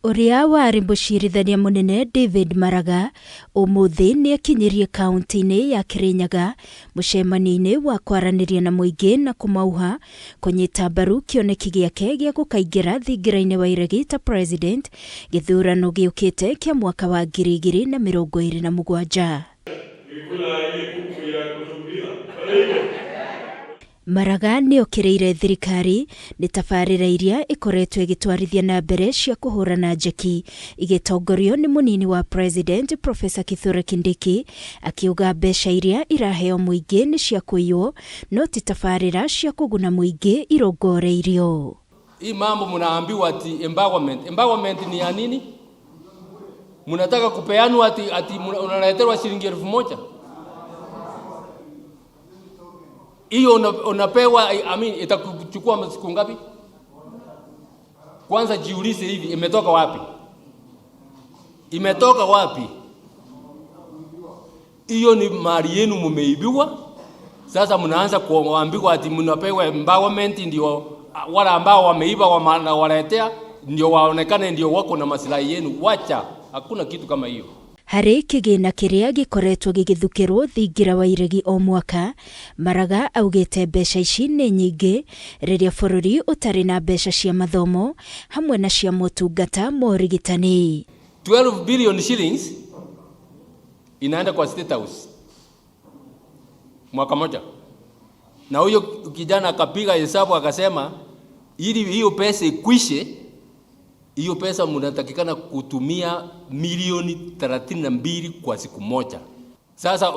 Uria wari mucirithania munene David Maraga umuthi ni akinyirie kaunti-ini ya Kirinyaga mucemani-ini wa kwaraniria na muingi na kumauha kunyita mbaru kioneki giake gia gukaingira thingira-ini wa iregi ta president githurano giukite kia mwaka wa 2027. Maraga ni okireire thirikari ni tabarĩra iria ikoretwo igitwarithia na mbere cia kuhurana njeki igitongorio ni munini wa president Professor Kithure Kindiki akiuga mbeca iria iraheo muingi ni cia kuiywo no ti tabarĩra cia kuguna muingi irongoreirio. Hii mambo mnaambiwa ati empowerment ni ya nini? Mnataka kupeanwa ati unaletewa shilingi 1000? Hiyo unapewa, itakuchukua siku ngapi? Kwanza jiulize hivi, imetoka wapi? Imetoka wapi? Hiyo ni mali yenu mmeibiwa. Sasa mnaanza kuambiwa ati mnapewa empowerment, ndio wale ambao wameiba waletea ndio waonekane ndio wako na maslahi yenu. Wacha, hakuna kitu kama hiyo. Hari kigina kiria gikoretwo gigithukirwo thingira wa iregi o mwaka, Maraga augite mbeca ici ni nyingi riria bururi utari na mbeca cia mathomo hamwe na cia motungata morigitani. 12 billion shillings inaenda kwa State House mwaka moja, na huyo kijana akapiga hesabu akasema ili hiyo pesa ikwishe, hiyo pesa mnatakikana kutumia milioni 32 kwa siku moja. Sasa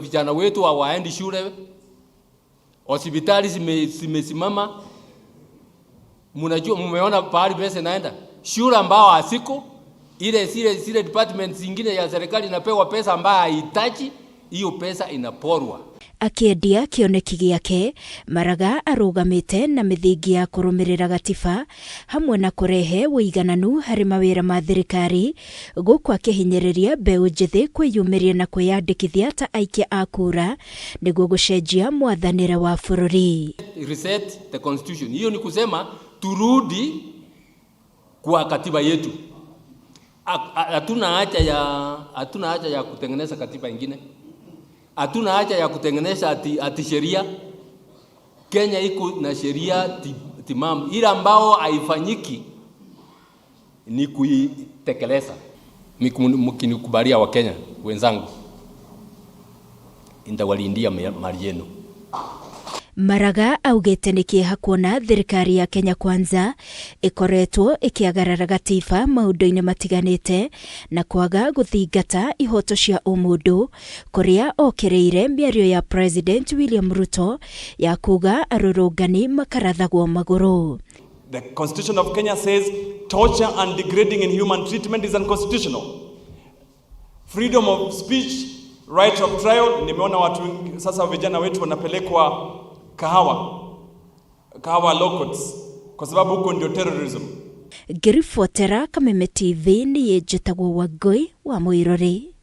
vijana wetu hawaendi shule, hospitali zimesimama. Mnajua, mmeona pahali pesa inaenda shule ambao hasiko, ile department zingine ya serikali inapewa pesa ambayo haihitaji, hiyo pesa inaporwa. Akiendia kioneki giake, Maraga arugamite na mithingi ya kurumirira gatiba hamwe na kurehe wigananu hari mawira ma thirikari guku akihinyiriria mbeu njithi kwiyumiria na kwiyandikithia ta aikia a kura niguo gucenjia mwathanire wa bururi. Reset the constitution. Hiyo ni kusema turudi kwa katiba yetu. Hatuna haja ya kutengeneza katiba ingine. Hatuna haja ya kutengeneza ati sheria. Kenya iko na sheria timamu. Ile ambao haifanyiki ni kuitekeleza. Mkinikubalia wa Kenya wenzangu, ndawalindia mali yenu. Maraga augite ni kieha kuona thirikari ya Kenya Kwanza ikoretwo ikiagarara gatiba maundu-ini matiganite na kwaga guthingata ihoto cia umundu kuria okireire miario ya President William Ruto ya kuga arurungani makarathagwo maguru. The Constitution of Kenya says torture and degrading inhuman treatment is unconstitutional. Freedom of speech, right of trial. Nimeona watu sasa vijana wetu wanapelekwa Kahawa law courts kwa sababu huko ndio terrorism. Ngirifuatira Kameme TV ni yejitagwo Wangui wa Muirori.